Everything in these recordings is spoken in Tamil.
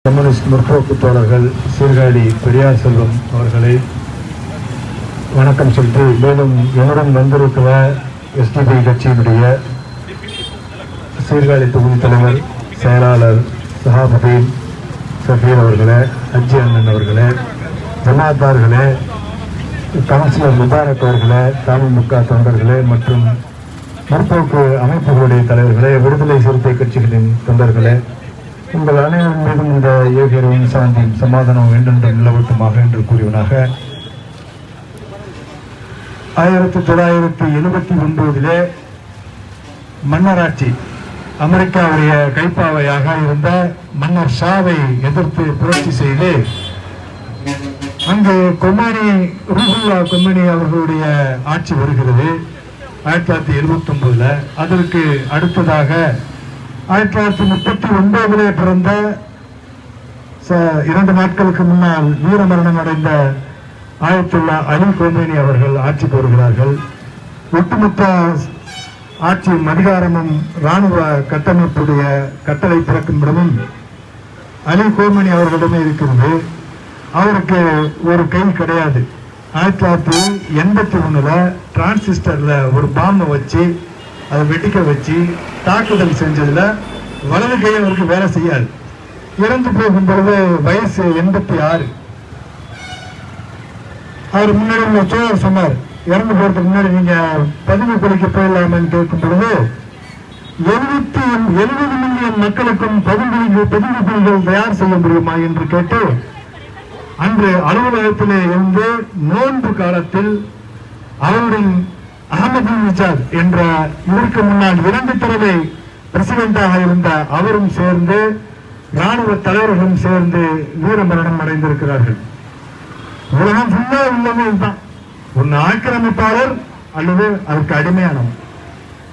கம்யூனிஸ்ட் முற்போக்கு தோழர்கள் சீர்காழி பெரியார் செல்வம் அவர்களை வணக்கம் சொல்லிட்டு, மேலும் என்னுடன் வந்திருக்கிற எஸ்டிபி கட்சியினுடைய சீர்காழி தொகுதி தலைவர் செயலாளர் சஹாபுதீன் சஃபீர் அவர்களே, அஜி அண்ணன் அவர்களே, ஜமாத்தார்களே, கவுன்சிலர் முபாரக் அவர்களே, தமுமுக தொண்டர்களே மற்றும் முற்போக்கு அமைப்புகளுடைய தலைவர்களே, விடுதலை சிறுத்தை கட்சிகளின் தொண்டர்களே, உங்கள் அனைவரும் மீதும் இந்த ஏகியரின் சாந்தியும் சமாதானம் வேண்டென்று நிலவட்டுமாக என்று கூறியவனாக 1979 மன்னராட்சி அமெரிக்காவுடைய கைப்பாவையாக இருந்த மன்னர் ஷாவை எதிர்த்து புரட்சி செய்து அங்கு ரூஹுல்லா கொமானி அவர்களுடைய ஆட்சி வருகிறது 1979. அதற்கு அடுத்ததாக 1939 பிறந்த 2 நாட்களுக்கு முன்னால் வீரமரணம் அடைந்த ஆயத்துல்லா அலி கோமேனி அவர்கள் ஆட்சிக்கு வருகிறார்கள். ஒட்டுமொத்த ஆட்சியும் அதிகாரமும் இராணுவ கட்டமைப்புடைய கட்டளை பிறக்கும் இடமும் அலி கோமேனி அவர்களிடமே இருக்கிறது. அவருக்கு ஒரு கை கிடையாது. 1981 டிரான்சிஸ்டர்ல ஒரு பாம்பை வச்சு அதை வெடிக்க வச்சு தாக்குதல் செஞ்சதுல வலது கை அவருக்கு வேலை செய்யாது. இறந்து போகும்பொழுது வயசு 86. அவர் முன்னாடி உள்ள சோழர் சொன்னார், இறந்து போறதுக்கு முன்னாடி நீங்க பதிவு குறைக்க போயிடலாமன்னு கேட்கும் பொழுது 70 மில்லியன் மக்களுக்கும் பதிவு புலிகள் தயார் செய்ய முடியுமா என்று கேட்டு அன்று அலுவலகத்திலே இருந்து நோன்பு காலத்தில் அவருடன் அகமதுனிஜாத் என்ற இதற்கு முன்னால் 2 தடவை பிரசிடென்டாக இருந்த அவரும் சேர்ந்து ராணுவ தலைவர்களும் சேர்ந்து வீரமரணம் அடைந்திருக்கிறார்கள். உலகம் ஃபுல்லா உள்ளது இதுதான். ஒன்னு ஆக்கிரமிப்பாளர் அல்லது அதற்கு அடிமையானவர்.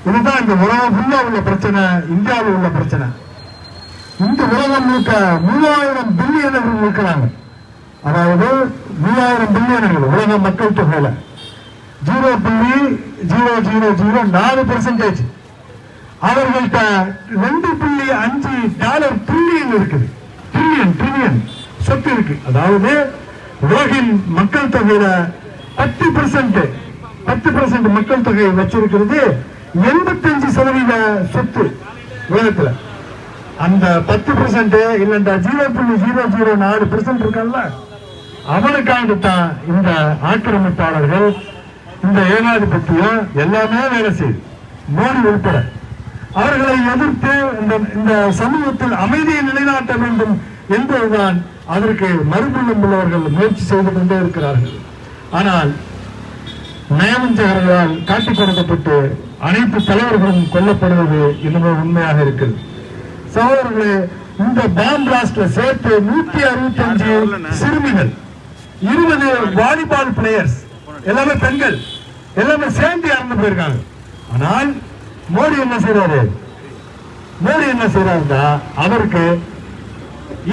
இதுதான் இந்த உலகம் ஃபுல்லா உள்ள பிரச்சனை, இந்தியாவில் உள்ள பிரச்சனை. இந்த உலகம் முழுக்க 3000 பில்லியனர்கள் இருக்கிறாங்க. அதாவது 3000 பில்லியனர்கள் உலக மக்கள் தொகையில 0.0004%. அவர்கள்ட்ட $2.5 ட்ரில்லியன் இருக்குது. ட்ரில்லியன் சொத்து இருக்கு. அதாவது உலகின் மக்கள் தொகையில 10% மக்கள் தொகை வச்சிருக்கிறது 85% சொத்து உலகத்துல. அந்த 10% இல்லைண்டா 0.004% இருக்கான்ல, அவனுக்காகத்தான் இந்த ஆக்கிரமிப்பாளர்கள், இந்த ஏகாதிபத்தியம் எல்லாமே வேலை செய்யுது. மோடி உட்பட அவர்களை எதிர்த்து இந்த சமூகத்தில் அமைதியை நிலைநாட்ட வேண்டும் என்பதுதான் அதற்கு மறுபுள்ளம் உள்ளவர்கள் முயற்சி செய்து கொண்டே இருக்கிறார்கள். ஆனால் நயவஞ்சகர்களால் காட்டிக் கொடுக்கப்பட்டு அனைத்து தலைவர்களும் கொல்லப்படுவது இன்னுமே உண்மையாக இருக்கிறது. சகோதரர்களே, இந்த பாம் பிளாஸ்ட்ல சேர்த்து 165 சிறுமிகள், 20 வாலிபால் பிளேயர்ஸ், எல்லாமே பெண்கள், எல்லாமே சேர்ந்து இறந்து போயிருக்காங்க. ஆனால் மோடி என்ன செய்யறாரு? அவருக்கு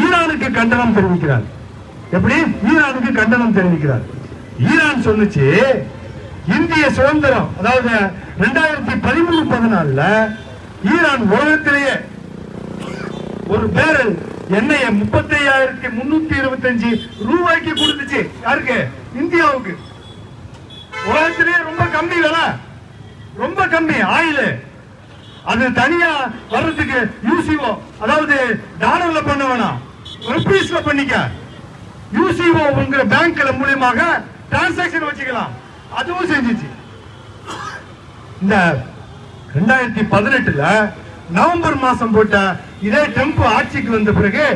ஈரானுக்கு கண்டனம் தெரிவிக்கிறார். எப்படி? ஈரானுக்கு கண்டனம் தெரிவிக்கிறார். ஈரான் சொன்னுச்சு, இந்திய சுதந்திரம், அதாவது 2013-14 ஈரான் உலகத்திலேயே ஒரு பேரல் எண்ணெயை 35,325 ரூபாய்க்கு கொடுத்துச்சு. யாருக்கு? இந்தியாவுக்கு. உலகத்திலேயே ரொம்ப கம்மி விலை, ரொம்ப கம்மி ஆயில். அது தனியா வர்றதுக்கு யூசிஓ, அதாவது டாலர்ல பண்ண வேணாம், ருபீஸ்ல பண்ணிக்க. யூசிஓ உங்க பேங்க்ல மூலமாக டிரான்சாக்சன் வச்சுக்கலாம். அதுவும் செஞ்சிச்சு. இந்த 2018 நவம்பர் மாசம் போட்ட இதே ட்ரம்ப் ஆட்சிக்கு வந்த பிறகு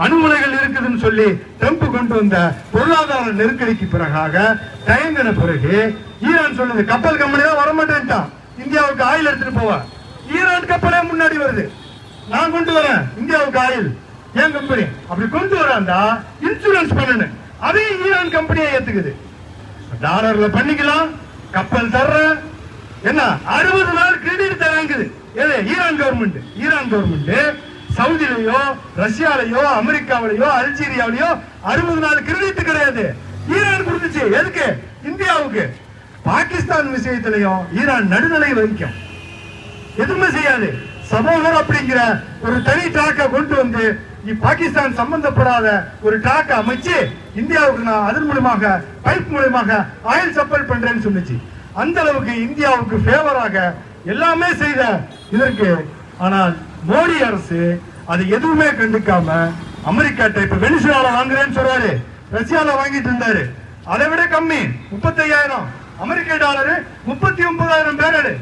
அணுகுலைகள் இருக்குதுன்னு சொல்லி ட்ரம்ப் கொண்டு வந்த பொருளாதார நெருக்கடிக்கு பிறகாக தயங்கின பிறகு ஈரான் சொன்னது, கப்பல் கம்பெனி தான் வரமாட்டேன்ட்டான், இந்தியாவுக்கு ஆயில் எடுத்துட்டு போவ. ஈரான் கப்பலே முன்னாடி வருது, நான் கொண்டு வரேன் இந்தியாவுக்கு ஆயில், ஏன் கம்பெனி அப்படி கொண்டு வராண்டா இன்சூரன்ஸ் பண்ணணும், அதையும் ஈரான் கம்பெனியை ஏத்துக்குது. டாலர்ல பண்ணிக்கலாம், கப்பல் தர்ற என்ன 60 நாள் கிரெடிட் தராங்குது. ஈரான் கவர்மெண்ட் சவுதியிலையோ ரஷ்யாலையோ அமெரிக்காவிலையோ அல்ஜீரியாவிலையோ 60 நாள் கிரெடிட் கிடையாது, ஈரான் கொடுத்துச்சு. எதுக்கு? இந்தியாவுக்கு. பாகிஸ்தான் விஷயத்திலையும் ஈரான் நடுநிலை வகிக்கும், எதுவுமே செய்யாது. சமூகம் அப்படிங்கிற ஒரு தனி டாக்க கொண்டு வந்து பாகிஸ்தான் சம்பந்தப்படாத ஒரு ட்ராக் அமைச்சு இந்தியாவுக்கு நான் அதன் மூலமாக பைப் மூலமாக ஆயில் சப்ளை பண்றேன்னு சொன்னிச்சு. அந்த அளவுக்கு இந்தியாவுக்கு ஃபேவராக எல்லாமே செய்த இதற்கு, ஆனால் மோடி அரசு அது எதுவுமே கண்டுக்காம அமெரிக்காட்ட இப்ப வெனிசுலால வாங்குறேன்னு சொல்றாரு, ரஷ்யால வாங்கிட்டு இருந்தாரு. அதை விட கம்மி 35,000 அமெரிக்க டாலரு 39,000 பேரல்.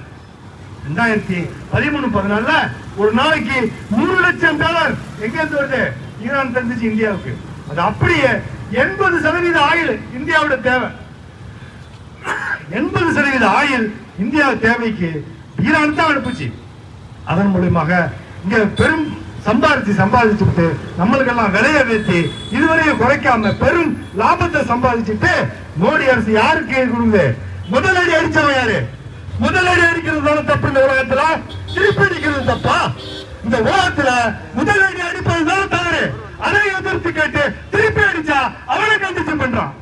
2013-14 ஒரு நாளைக்கு 100 லட்சம் டாலர் எங்க இருந்து வருது? ஈரான் தந்துச்சு இந்தியாவுக்கு. அது அப்படியே 80% ஆயில் இந்தியாவோட தேவை. 80% ஆயில் இந்தியா தேவைக்கு ஈரான் தான் அனுப்புச்சு. அதன் மூலமாக இங்க பெரும் சம்பாதிச்சுட்டு நம்மளுக்கெல்லாம் விலையை வைத்து இதுவரையும் குறைக்காம பெரும் லாபத்தை சம்பாதிச்சுட்டு மோடி அரசு யாருக்கு கொடுங்க? முதலடி அடிச்சவன் யாரு? முதலடி அடிக்கிறது தப்பு. இந்த உலகத்துல திருப்பி அடிக்கிறது தப்பா? இந்த உலகத்துல முதலடி அடிப்பதுதான் தவறு. அதை எதிர்த்து கேட்டு திருப்பி அடிச்சா அவனை கண்டிச்சு பண்றான்.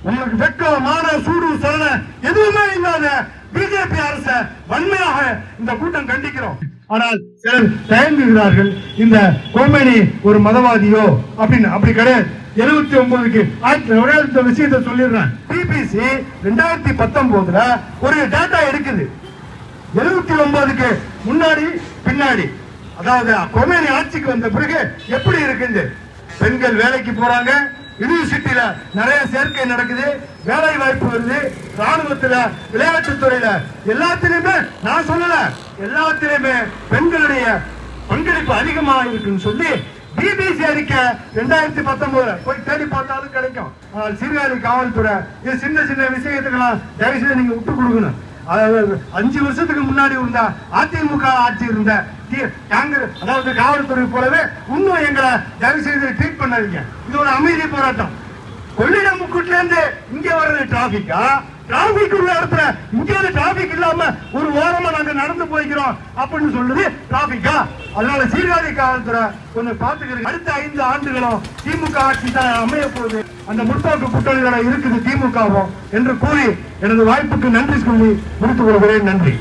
உங்களுக்கு வெக்கம், மான, சூடு, சரண எதுவுமே இல்லாத பிஜேபி அரச வன்மையாக இந்த கூட்டம் கண்டிக்கிறோம். ஆனால் சிலர் தயங்குகிறார்கள், இந்த கோமேனி ஒரு மதவாதியோ அப்படின்னு. அப்படி கிடையாது. 79க்கு விஷயத்தை சொல்லிடுறேன். பிபிசி 2019 ஒரு டேட்டா எடுக்குது. 79க்கு முன்னாடி பின்னாடி, அதாவது கொமேனி ஆட்சிக்கு வந்த பிறகு எப்படி இருக்குது? பெண்கள் வேலைக்கு போறாங்க, யூனிவர்சிட்டியில நிறைய சேர்க்கை நடக்குது, வேலை வாய்ப்பு வருது, ராணுவத்துல, விளையாட்டு துறையில எல்லாத்திலுமே, நான் சொல்லல எல்லாத்திலுமே பெண்களுடைய பங்களிப்பு அதிகமாக இருக்குன்னு சொல்லி பிபிசி அறிக்கை 2019 போய் தேடி பார்த்தாலும் கிடைக்கும். ஆனால் சீர்காழி காவல்துறை இது சின்ன சின்ன விஷயத்துக்கெல்லாம் தயவு செய்து நீங்க விட்டு கொடுக்கணும். 5 வருஷத்துக்கு முன்னாடி இருந்த அதிமுக ஆட்சி இருந்த அதாவது காவல்துறை போலவே இன்னும் எங்களை தயவு செய்து ட்ரீட் பண்ணாதீங்க. இது ஒரு அமைதி போராட்டம். கொள்ளிடம் முக்கூட்ல இருந்து இங்க வர்றது டிராபிக்கா? டிராபிக் உள்ள இடத்துல இங்க டிராபிக் இல்லாம ஒரு ஓரமா நாங்க நடந்து போய்க்கிறோம் அப்படின்னு சொல்லுது டிராபிக்கா? அதனால சீர்காழி காவல்துறை கொஞ்சம் பாத்துக்கிறீங்க. அடுத்த 5 ஆண்டுகளும் திமுக ஆட்சி தான் அமைய போகுது. அந்த முற்போக்கு கூட்டணிகளை இருக்குது திமுகவும் என்று கூறி எனது வாய்ப்புக்கு நன்றி சொல்லி முடித்துக் கொள்கிறேன். நன்றி.